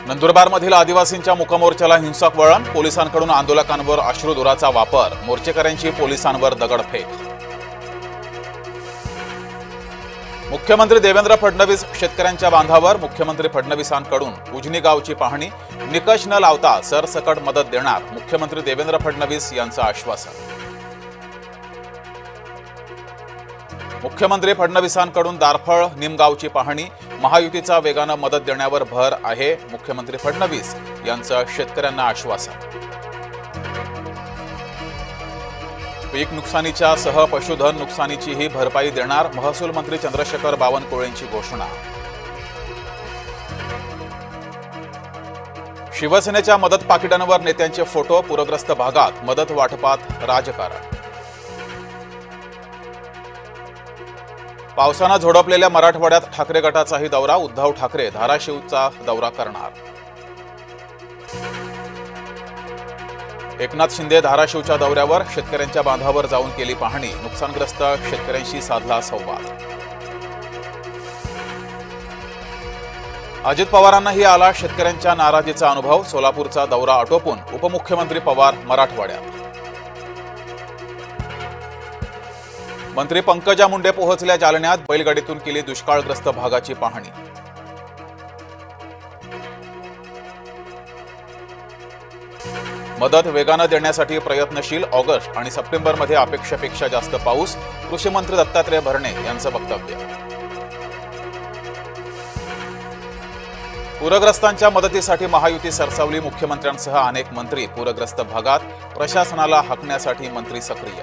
नंदुरबारमधील आदिवासींच्या मुकमोर्चाला हिंसक वळण, पोलिसांकडून आंदोलकांवर अश्रुधुराचा वापर, मोर्चेकऱ्यांची पोलिसांवर दगडफेक। मुख्यमंत्री देवेंद्र फडणवीस शेतकऱ्यांच्या बांधावर, मुख्यमंत्री फडणवीसांकडून उजनी गावची पाहणी, निकष न लावता सरसकट मदत देणार, मुख्यमंत्री देवेंद्र फडणवीस यांचं आश्वासन। मुख्यमंत्री फडणवीसांकडून दारफळ निमगावची पाहणी, महायुतीचा वेगानं मदत देण्यावर भर आहे, मुख्यमंत्री फडणवीस यांचं शेतकऱ्यांना आश्वासन। पीक नुकसानीच्या सह पशुधन नुकसानीचीही भरपाई देणार, महसूल मंत्री चंद्रशेखर बावनकुळेंची घोषणा। शिवसेनेच्या मदत पाकिटांवर नेत्यांचे फोटो, पूरग्रस्त भागात मदत वाटपात राजकारण। पावसानं झोडपलेल्या मराठवाड्यात ठाकरे गटाचाही दौरा, उद्धव ठाकरे धाराशिवचा दौरा करणार। एकनाथ शिंदे धाराशिवच्या दौऱ्यावर, शेतकऱ्यांच्या बांधावर जाऊन केली पाहणी, नुकसानग्रस्त शेतकऱ्यांशी साधला संवाद। अजित पवारांनाही आला शेतकऱ्यांच्या नाराजीचा अनुभव, सोलापूरचा दौरा आटोपून उपमुख्यमंत्री पवार मराठवाड्यात। मंत्री पंकजा मुंडे पोहोचल्या जालन्यात, बैलगाडीतून केली दुष्काळग्रस्त भागाची पाहणी। मदत वेगानं देण्यासाठी प्रयत्नशील, ऑगस्ट आणि सप्टेंबरमध्ये अपेक्षेपेक्षा जास्त पाऊस, कृषी मंत्री दत्तात्रय भरणे यांचं वक्तव्य। पूरग्रस्तांच्या मदतीसाठी महायुती सरसावली, मुख्यमंत्र्यांसह अनेक मंत्री पूरग्रस्त भागात, प्रशासनाला हाकण्यासाठी मंत्री सक्रिय।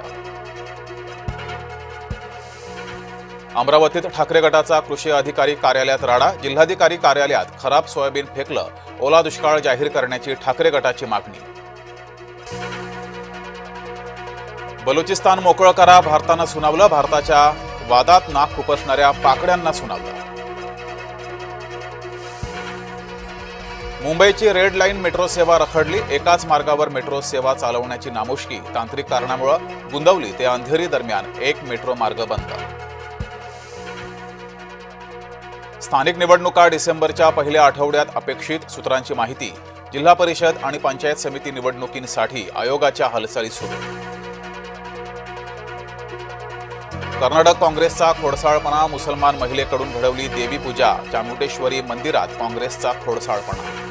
अमरावतीत ठाकरे गटाचा कृषी अधिकारी कार्यालयात राडा, जिल्हाधिकारी कार्यालयात खराब सोयाबीन फेकलं, ओला दुष्काळ जाहीर करण्याची ठाकरे गटाची मागणी। बलुचिस्तान मोकळं करा, भारतानं सुनावलं, भारताच्या वादात नाक खुपसणाऱ्या पाकड्यांना सुनावलं। मुंबईची रेड लाईन मेट्रो सेवा रखडली, एकाच मार्गावर मेट्रो सेवा चालवण्याची नामुष्की, तांत्रिक कारणामुळे गुंदवली ते अंधेरी दरम्यान एक मेट्रो मार्ग बंद। स्थानिक निवडणुका डिसेंबरच्या पहिल्या आठवड्यात अपेक्षित, सूत्रांची माहिती, जिल्हा परिषद आणि पंचायत समिती निवडणुकींसाठी आयोगाच्या हालचाली सुरू। कर्नाटक काँग्रेसचा खोडसाळपणा, मुसलमान महिलेकडून घडवली देवी पूजा, चामुंडेश्वरी मंदिरात काँग्रेसचा खोडसाळपणा।